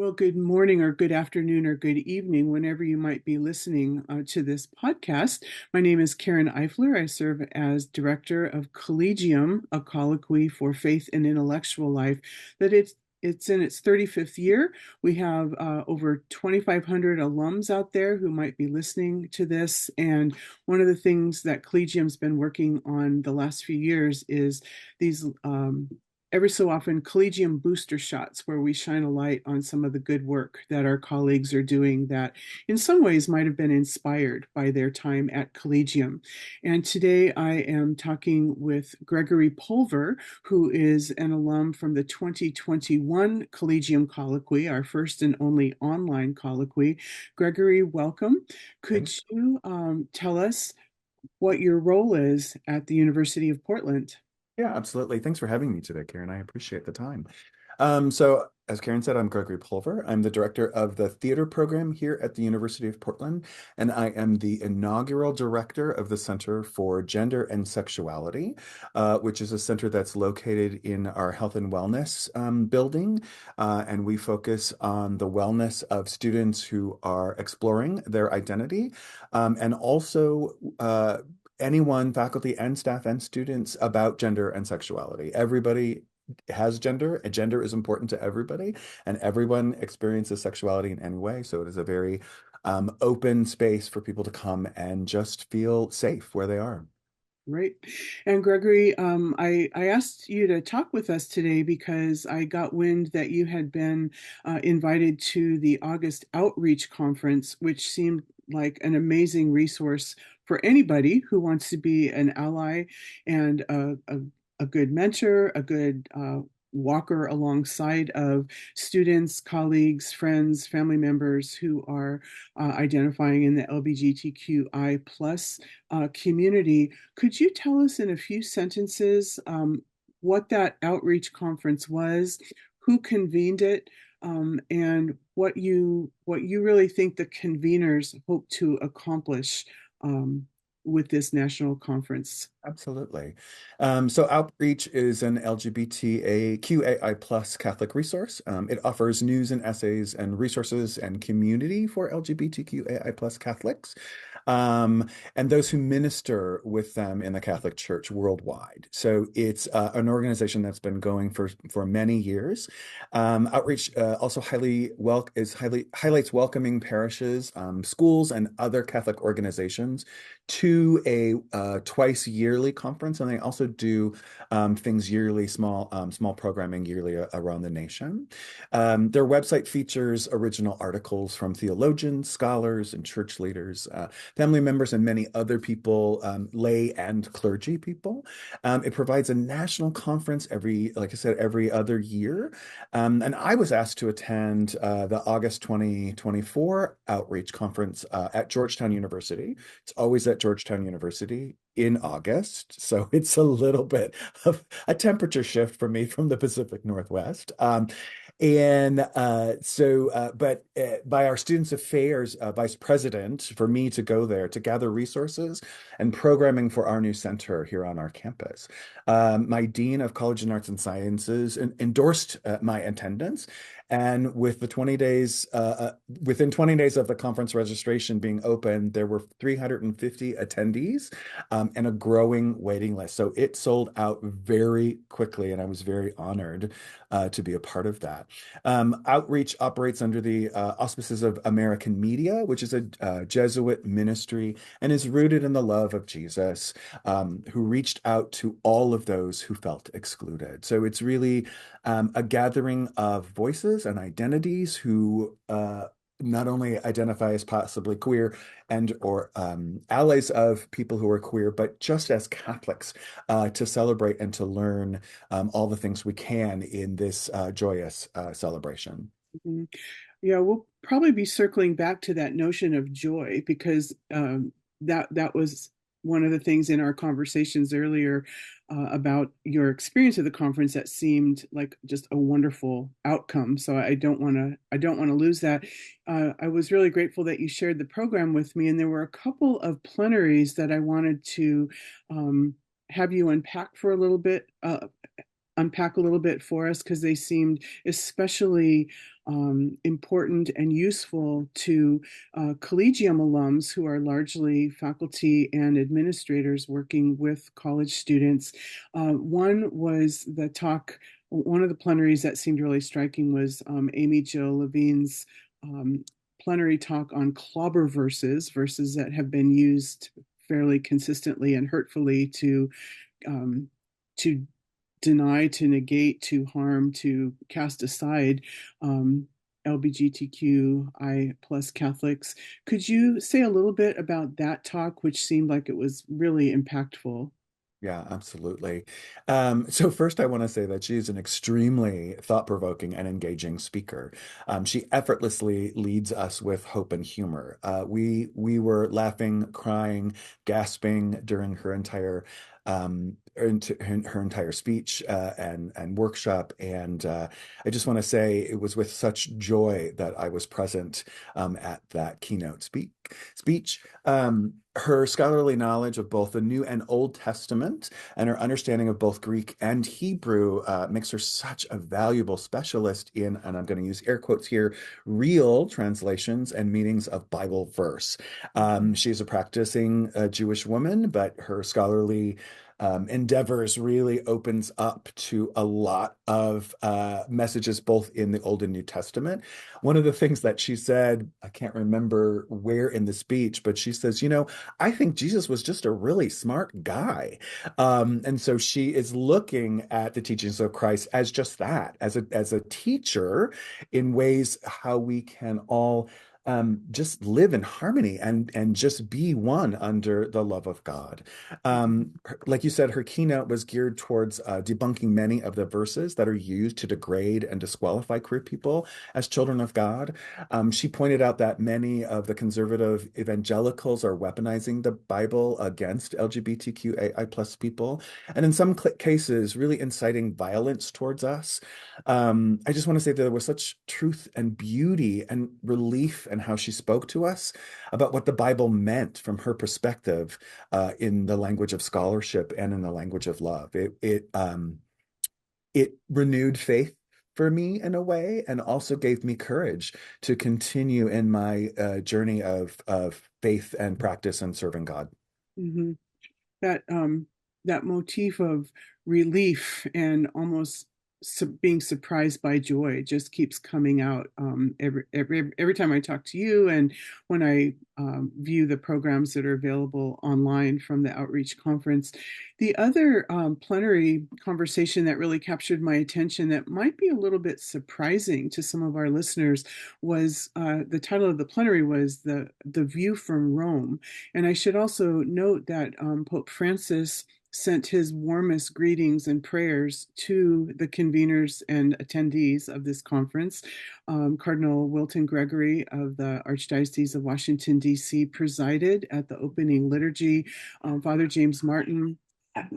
Well, good morning or good afternoon or good evening, whenever you might be listening to this podcast. My name is Karen Eifler. I serve as director of Collegium, a colloquy for faith and intellectual life. That it's in its 35th year. We have over 2,500 alums out there who might be listening to this. And one of the things that Collegium's been working on the last few years is these every so often Collegium booster shots where we shine a light on some of the good work that our colleagues are doing that in some ways might have been inspired by their time at Collegium. And today I am talking with Gregory Pulver, who is an alum from the 2021 Collegium Colloquy, our first and only online colloquy. Gregory, welcome. Could Thanks. you tell us what your role is at the University of Portland? Yeah, absolutely. Thanks for having me today, Karen. I appreciate the time. So, as Karen said, I'm Gregory Pulver. I'm the director of the theater program here at the University of Portland, and I am the inaugural director of the Center for Gender and Sexuality, which is a center that's located in our health and wellness building. And we focus on the wellness of students who are exploring their identity, and also anyone, faculty and staff and students about gender and sexuality. Everybody has gender, and gender is important to everybody, and everyone experiences sexuality in any way. So it is a very open space for people to come and just feel safe where they are. Right. And Gregory, I asked you to talk with us today because I got wind that you had been invited to the August Outreach Conference, which seemed like an amazing resource for anybody who wants to be an ally and a good mentor, a good walker alongside of students, colleagues, friends, family members who are identifying in the LBGTQI plus community. Could you tell us in a few sentences what that outreach conference was, who convened it, and what you really think the conveners hope to accomplish with this national conference? Absolutely. So Outreach is an LGBTQAI plus Catholic resource. It offers news and essays and resources and community for LGBTQAI plus Catholics, and those who minister with them in the Catholic Church worldwide. So it's an organization that's been going for many years. Outreach also highly highlights welcoming parishes, schools, and other Catholic organizations to a twice yearly conference, and they also do things yearly, small programming yearly around the nation. Their website features original articles from theologians, scholars, and church leaders, family members, and many other people, lay and clergy people. It provides a national conference like I said, every other year. And I was asked to attend the August 2024 outreach conference at Georgetown University. It's always at Georgetown University in August. So it's a little bit of a temperature shift for me from the Pacific Northwest. But by our Students Affairs Vice President, for me to go there to gather resources and programming for our new center here on our campus. My Dean of College and Arts and Sciences endorsed my attendance. And with the 20 days, within 20 days of the conference registration being open, there were 350 attendees and a growing waiting list. So it sold out very quickly, and I was very honored to be a part of that. Outreach operates under the auspices of American Media, which is a Jesuit ministry and is rooted in the love of Jesus, who reached out to all of those who felt excluded. So it's really a gathering of voices and identities who not only identify as possibly queer and or allies of people who are queer, but just as Catholics to celebrate and to learn all the things we can in this joyous celebration. Mhm. Yeah, we'll probably be circling back to that notion of joy because that was one of the things in our conversations earlier about your experience of the conference that seemed like just a wonderful outcome. So I don't want to lose that. I was really grateful that you shared the program with me, and there were a couple of plenaries that I wanted to have you unpack for a little bit. unpack a little bit for us because they seemed especially important and useful to Collegium alums who are largely faculty and administrators working with college students. One was the talk, one of the plenaries that seemed really striking was Amy Jill Levine's plenary talk on clobber verses, verses that have been used fairly consistently and hurtfully um, to deny, to negate, to harm, to cast aside LBGTQI plus Catholics. Could you say a little bit about that talk, which seemed like it was really impactful? Yeah, absolutely. So first, I want to say that she is an extremely thought-provoking and engaging speaker. She effortlessly leads us with hope and humor. We were laughing, crying, gasping during her entire speech and workshop. And I just want to say it was with such joy that I was present at that keynote speech. Her scholarly knowledge of both the New and Old Testament and her understanding of both Greek and Hebrew makes her such a valuable specialist in, and I'm going to use air quotes here, real translations and meanings of Bible verse. She's a practicing Jewish woman, but her scholarly endeavors really opens up to a lot of messages both in the Old and New Testament. One of the things that she said, I can't remember where in the speech, but she says, I think Jesus was just a really smart guy. And so she is looking at the teachings of Christ as just that, as a teacher in ways how we can all just live in harmony and just be one under the love of God. Like you said, her keynote was geared towards debunking many of the verses that are used to degrade and disqualify queer people as children of God. She pointed out that many of the conservative evangelicals are weaponizing the Bible against LGBTQAI plus people, and in some cases, really inciting violence towards us. I just want to say that there was such truth and beauty and relief in how she spoke to us about what the Bible meant from her perspective in the language of scholarship and in the language of love. It renewed faith for me in a way, and also gave me courage to continue in my journey of faith and practice and serving God. Mm-hmm. That motif of relief and almost being surprised by joy just keeps coming out every time I talk to you, and when I view the programs that are available online from the outreach conference. The other plenary conversation that really captured my attention, that might be a little bit surprising to some of our listeners, was the title of the plenary was the view from Rome. And I should also note that Pope Francis sent his warmest greetings and prayers to the conveners and attendees of this conference. Cardinal Wilton Gregory of the Archdiocese of Washington, D.C., presided at the opening liturgy. Father James Martin,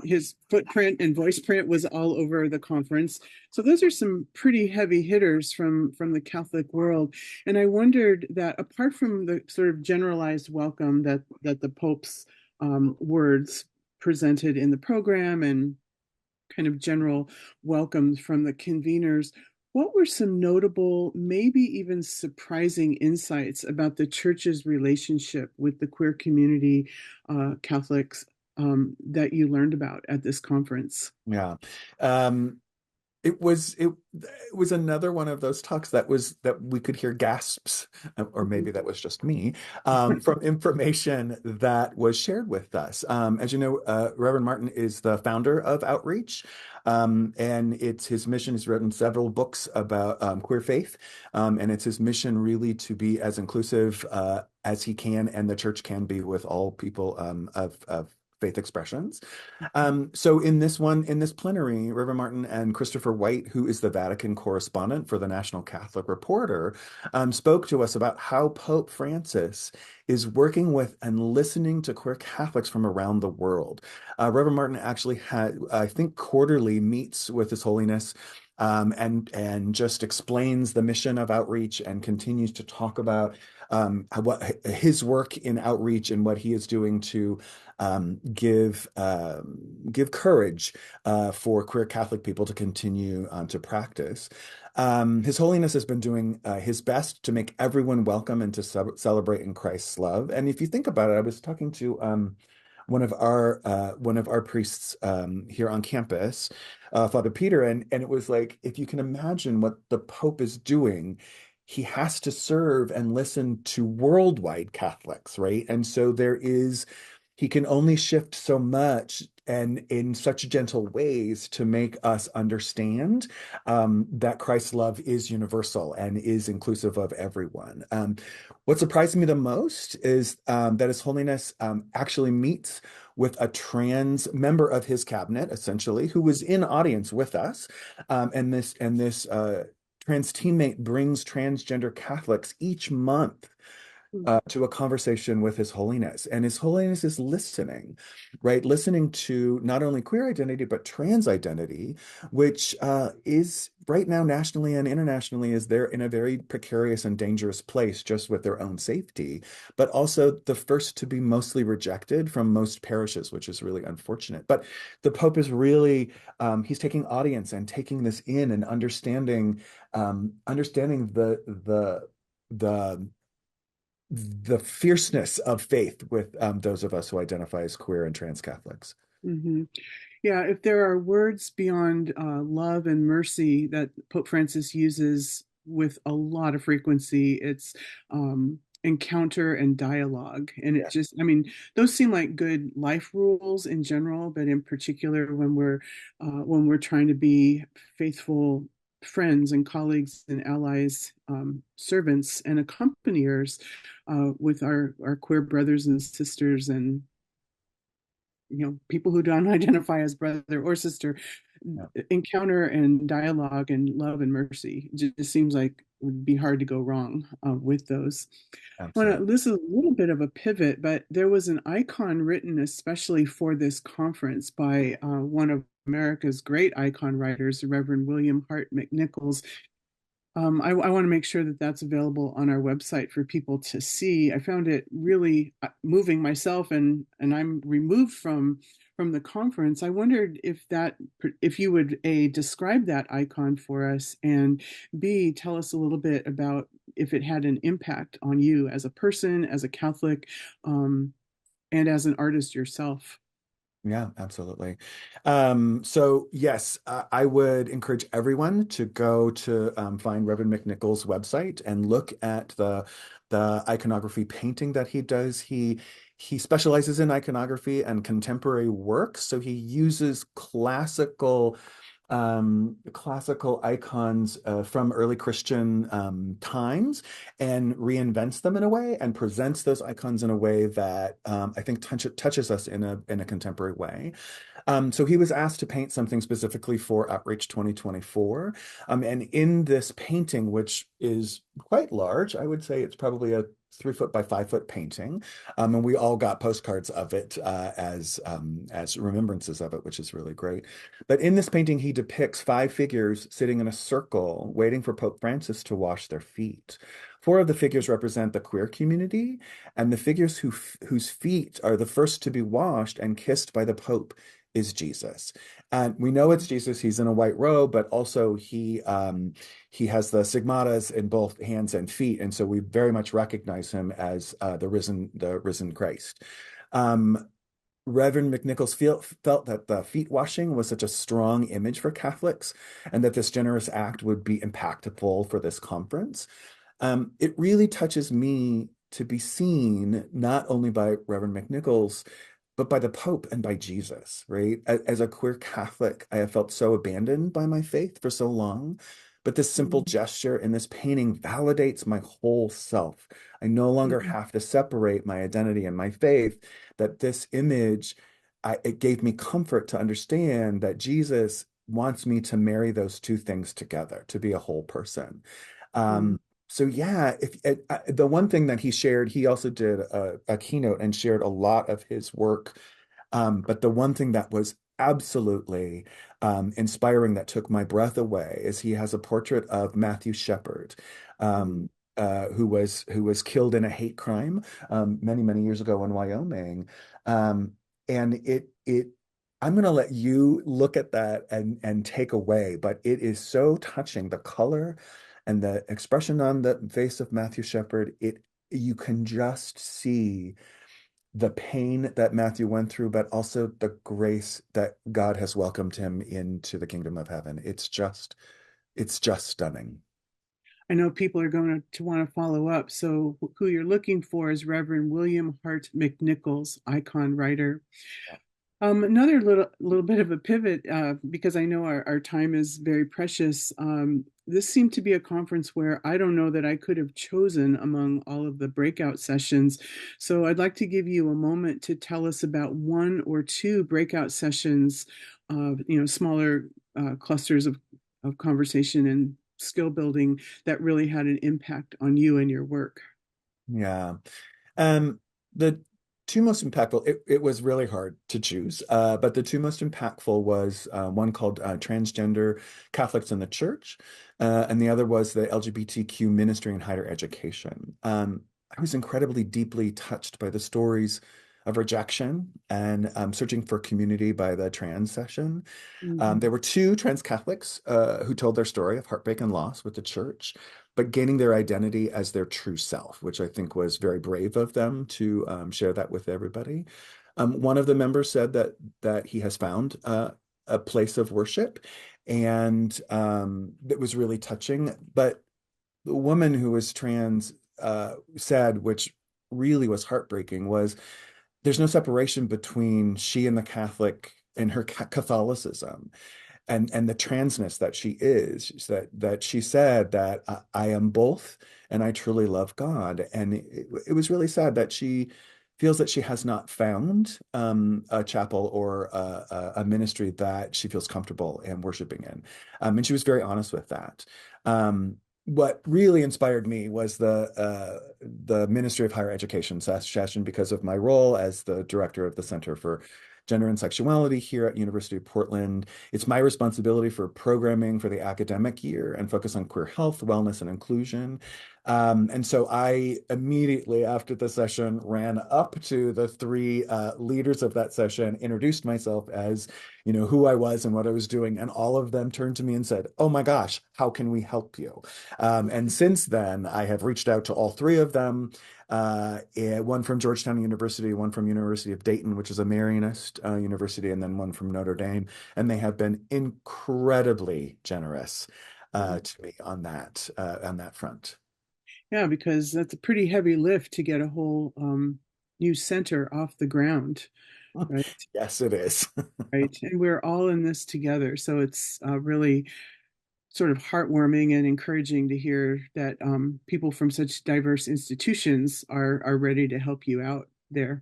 his footprint and voice print was all over the conference. So those are some pretty heavy hitters from the Catholic world. And I wondered that, apart from the sort of generalized welcome that the Pope's words presented in the program and kind of general welcomes from the conveners, what were some notable, maybe even surprising insights about the church's relationship with the queer community, Catholics, that you learned about at this conference? Yeah. Um, it was another one of those talks that we could hear gasps, or maybe that was just me, from information that was shared with us. As you know, Reverend Martin is the founder of Outreach, and it's his mission. He's written several books about queer faith, and it's his mission really to be as inclusive as he can and the church can be with all people of faith expressions. So in this plenary, Reverend Martin and Christopher White, who is the Vatican correspondent for the National Catholic Reporter, spoke to us about how Pope Francis is working with and listening to queer Catholics from around the world. Reverend Martin actually had, I think, quarterly meets with His Holiness and just explains the mission of outreach and continues to talk about what his work in outreach and what he is doing to give courage for queer Catholic people to continue to practice. His Holiness has been doing his best to make everyone welcome and to celebrate in Christ's love. And if you think about it, I was talking to one of our priests here on campus, Father Peter, and it was like, if you can imagine what the Pope is doing, he has to serve and listen to worldwide Catholics, right? And so he can only shift so much and in such gentle ways to make us understand that Christ's love is universal and is inclusive of everyone. What surprised me the most is that His Holiness actually meets with a trans member of his cabinet, essentially, who was in audience with us, and this trans teammate brings transgender Catholics each month to a conversation with His Holiness. And His Holiness is listening, right? Listening to not only queer identity, but trans identity, which is right now nationally and internationally is there in a very precarious and dangerous place just with their own safety, but also the first to be mostly rejected from most parishes, which is really unfortunate. But the Pope is really, he's taking audience and taking this in and understanding the fierceness of faith with those of us who identify as queer and trans Catholics. Mm-hmm. Yeah, if there are words beyond love and mercy that Pope Francis uses with a lot of frequency, it's encounter and dialogue. And it Yeah, just, I mean, those seem like good life rules in general, but in particular when we're trying to be faithful friends and colleagues and allies, servants and accompaniers with our queer brothers and sisters and people who don't identify as brother or sister, yeah, encounter and dialogue and love and mercy just seems like it would be hard to go wrong with those. absolutely. This is a little bit of a pivot, but there was an icon written especially for this conference by one of America's great icon writers, Reverend William Hart McNichols. I want to make sure that that's available on our website for people to see. I found it really moving myself, and I'm removed from the conference. I wondered if you would A, describe that icon for us, and B, tell us a little bit about if it had an impact on you as a person, as a Catholic, and as an artist yourself. Yeah, absolutely. So yes, I would encourage everyone to go to find Reverend McNichols' website and look at the iconography painting that he does. He specializes in iconography and contemporary work, so he uses classical icons from early Christian times and reinvents them in a way and presents those icons in a way that I think touches us in a contemporary way. So he was asked to paint something specifically for Outreach 2024. And in this painting, which is quite large, I would say it's probably a 3 foot by 5 foot painting. And we all got postcards of it as remembrances of it, which is really great. But in this painting, he depicts 5 figures sitting in a circle, waiting for Pope Francis to wash their feet. 4 of the figures represent the queer community, and the figures whose feet are the first to be washed and kissed by the Pope is Jesus. And we know it's Jesus. He's in a white robe, but also he has the stigmatas in both hands and feet, and so we very much recognize him as the risen Christ. Reverend McNichols felt that the feet washing was such a strong image for Catholics, and that this generous act would be impactful for this conference. It really touches me to be seen not only by Reverend McNichols, but by the Pope and by Jesus, right? As a queer Catholic, I have felt so abandoned by my faith for so long. But this simple gesture in this painting validates my whole self. I no longer Mhm. have to separate my identity and my faith, that this image, it gave me comfort to understand that Jesus wants me to marry those two things together, to be a whole person. Mm. So yeah, the one thing that he shared, he also did a keynote and shared a lot of his work. But the one thing that was absolutely inspiring that took my breath away is he has a portrait of Matthew Shepard, um, who was killed in a hate crime many years ago in Wyoming. And it I'm going to let you look at that and take away, but it is so touching. The color and the expression on the face of Matthew Shepard, you can just see the pain that Matthew went through, but also the grace that God has welcomed him into the kingdom of heaven. It's just stunning. I know people are going to want to follow up. So, who you're looking for is Reverend William Hart McNichols, icon writer. Another little bit of a pivot, because I know our time is very precious. This seemed to be a conference where I don't know that I could have chosen among all of the breakout sessions. So I'd like to give you a moment to tell us about one or two breakout sessions, smaller clusters of conversation and skill building that really had an impact on you and your work. Yeah. Um, the two most impactful, it was really hard to choose, but the two most impactful was one called Transgender Catholics in the Church, and the other was the LGBTQ ministry in higher education. I was incredibly deeply touched by the stories of rejection and searching for community by the trans session. Mhm. There were two trans Catholics who told their story of heartbreak and loss with the church, but gaining their identity as their true self, which I think was very brave of them to share that with everybody. One of the members said that he has found a place of worship, and that was really touching. But the woman who was trans said, which really was heartbreaking, was there's no separation between she and the Catholic and her Catholicism and the transness that she is, that she said that I am both and I truly love God. And it was really sad that she feels that she has not found a chapel or a ministry that she feels comfortable in worshiping in. And she was very honest with that. What really inspired me was the Ministry of Higher Education session because of my role as the director of the Center for Gender and Sexuality here at University of Portland. It's my responsibility for programming for the academic year and focus on queer health, wellness, and inclusion. And so I immediately after the session ran up to the three leaders of that session, introduced myself as, who I was and what I was doing. And all of them turned to me and said, "Oh my gosh, how can we help you?" And since then, I have reached out to all three of them, one from Georgetown University, one from University of Dayton, which is a Marianist university, and then one from Notre Dame. And they have been incredibly generous to me on that front. Yeah, because that's a pretty heavy lift to get a whole new center off the ground, right? Yes, it is. Right. And we're all in this together. So it's really sort of heartwarming and encouraging to hear that people from such diverse institutions are ready to help you out there.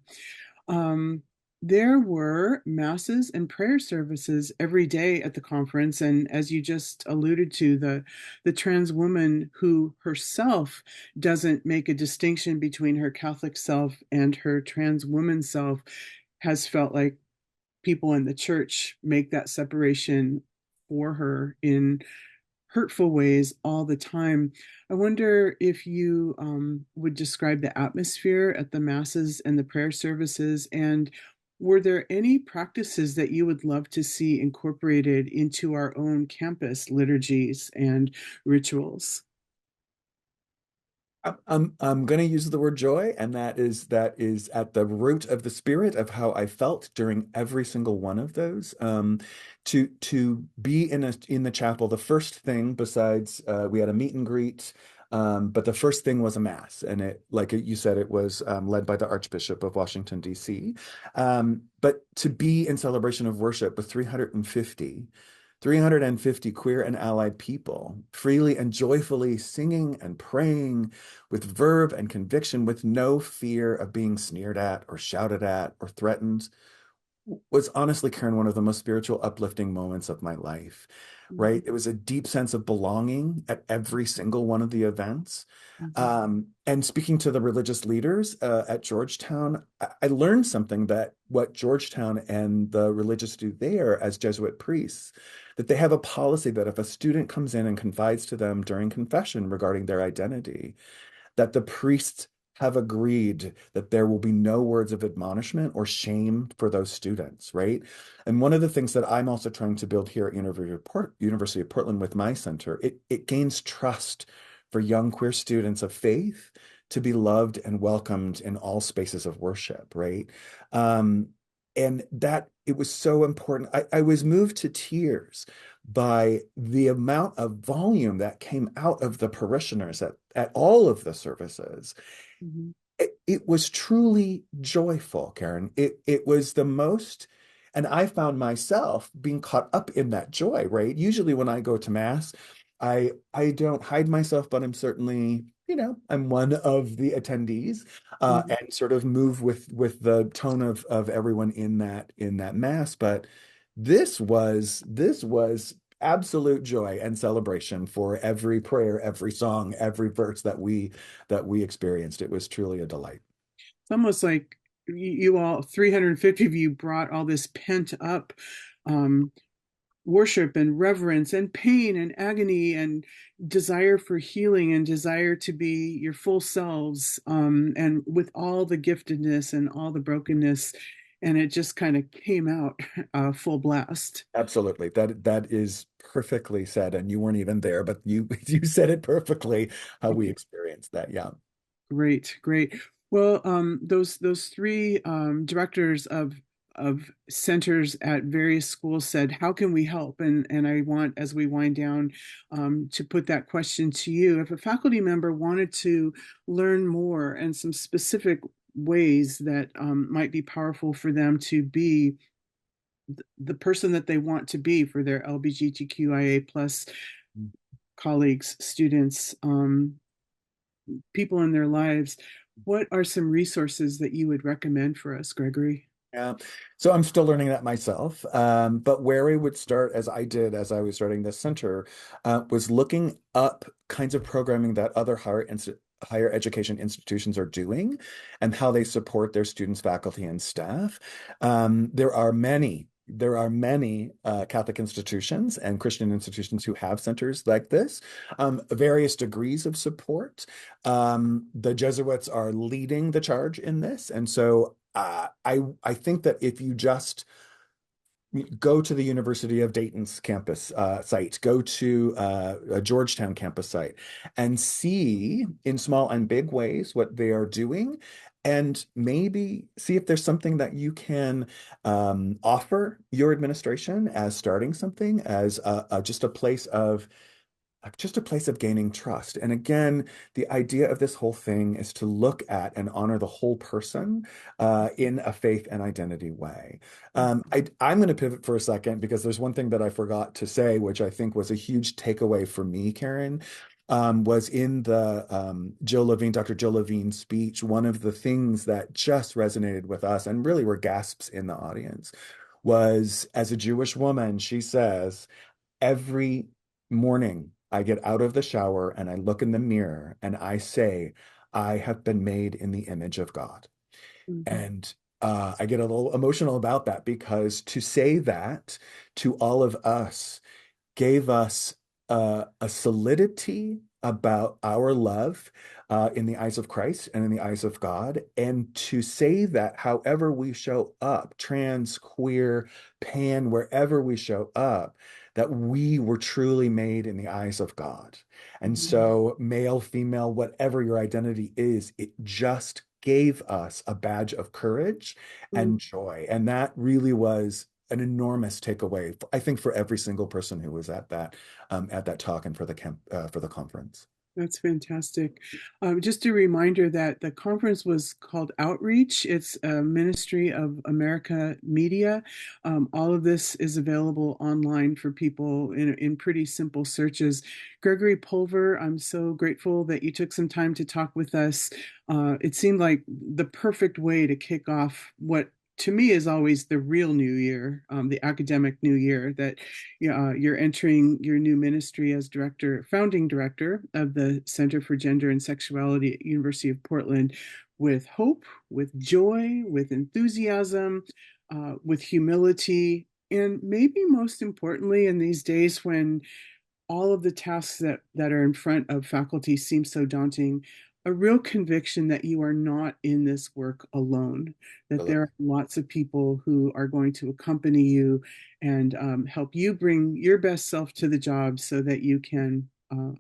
Um, there were masses and prayer services every day at the conference, and as you just alluded to, the trans woman who herself doesn't make a distinction between her Catholic self and her trans woman self has felt like people in the church make that separation for her in hurtful ways all the time. I wonder if you would describe the atmosphere at the masses and the prayer services, and were there any practices that you would love to see incorporated into our own campus liturgies and rituals? I'm going to use the word joy, and that is at the root of the spirit of how I felt during every single one of those. To be in the chapel, the first thing besides we had a meet and greet, but the first thing was a mass, and like you said, it was led by the Archbishop of Washington D.C. But to be in celebration of worship with 350 queer and allied people, freely and joyfully singing and praying with verve and conviction, with no fear of being sneered at or shouted at or threatened, was honestly, Karen, one of the most spiritual, uplifting moments of my life. right? Mhm. It was a deep sense of belonging at every single one of the events. Mhm. And speaking to the religious leaders at Georgetown, I learned something that what Georgetown and the religious do there as Jesuit priests, that they have a policy that if a student comes in and confides to them during confession regarding their identity, that the priests have agreed that there will be no words of admonishment or shame for those students, right? And one of the things that I'm also trying to build here at University of Portland with my center, it gains trust for young queer students of faith to be loved and welcomed in all spaces of worship, right? Um, and that it was so important. I was moved to tears by the amount of volume that came out of the parishioners at all of the services. Mhm. It was truly joyful, Karen. It was the most, and I found myself being caught up in that joy, right? Usually when I go to mass, I don't hide myself, but I'm certainly, I'm one of the attendees, Mhm. and sort of move with the tone of everyone in that mass. But this was absolute joy and celebration for every prayer, every song, every verse that we experienced. It was truly a delight. It's almost like you all, 350 of you, brought all this pent up um, worship and reverence and pain and agony and desire for healing and desire to be your full selves, and with all the giftedness and all the brokenness. And it just kind of came out full blast. Absolutely. That is perfectly said. And you weren't even there, but you you said it perfectly how we experienced that. Yeah. Great, great. Well, those three directors of centers at various schools said, "How can we help?" And I want, as we wind down, to put that question to you. If a faculty member wanted to learn more and some specific ways that might be powerful for them to be the person that they want to be for their LBGTQIA plus colleagues, students, people in their lives, what are some resources that you would recommend for us, Gregory? Yeah. So I'm still learning that myself. But where I would start, as I did as I was starting this center, was looking up kinds of programming that other higher education institutions are doing and how they support their students, faculty, and staff. There are many Catholic institutions and Christian institutions who have centers like this, various degrees of support. The Jesuits are leading the charge in this, and so I think that if you just go to the University of Dayton's campus site, go to a Georgetown campus site, and see in small and big ways what they are doing, and maybe see if there's something that you can offer your administration as starting something, as just a place of gaining trust. And again, the idea of this whole thing is to look at and honor the whole person in a faith and identity way. I'm going to pivot for a second because there's one thing that I forgot to say, which I think was a huge takeaway for me, Karen. Was in the Dr. Jill Levine speech. One of the things that just resonated with us and really were gasps in the audience was, as a Jewish woman, she says, every morning, I get out of the shower and I look in the mirror and I say, I have been made in the image of God. Mhm. And I get a little emotional about that because to say that to all of us gave us a solidity about our love in the eyes of Christ and in the eyes of God. And to say that however we show up, trans, queer, pan, wherever we show up, that we were truly made in the eyes of God. And Mhm. so, male, female, whatever your identity is, it just gave us a badge of courage Mhm. and joy. And that really was an enormous takeaway, I think, for every single person who was at that talk and for the conference. That's fantastic. Just a reminder that the conference was called Outreach. It's a Ministry of America Media. All of this is available online for people in pretty simple searches. Gregory Pulver, I'm so grateful that you took some time to talk with us. It seemed like the perfect way to kick off what to me is always the real new year, the academic new year, that you're entering your new ministry as founding director of the Center for Gender and Sexuality at University of Portland, with hope, with joy, with enthusiasm, with humility, and maybe most importantly, in these days when all of the tasks that are in front of faculty seem so daunting, a real conviction that you are not in this work alone, that there are lots of people who are going to accompany you and help you bring your best self to the job so that you can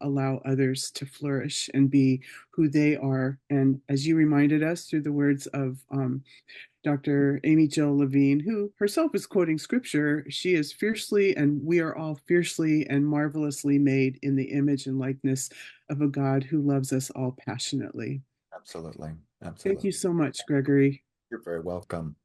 allow others to flourish and be who they are. And as you reminded us through the words of Dr. Amy Jill Levine, who herself is quoting scripture, she is fiercely, and we are all fiercely and marvelously made in the image and likeness of a God who loves us all passionately. Absolutely. Thank Absolutely. you so much, Gregory. You're very welcome.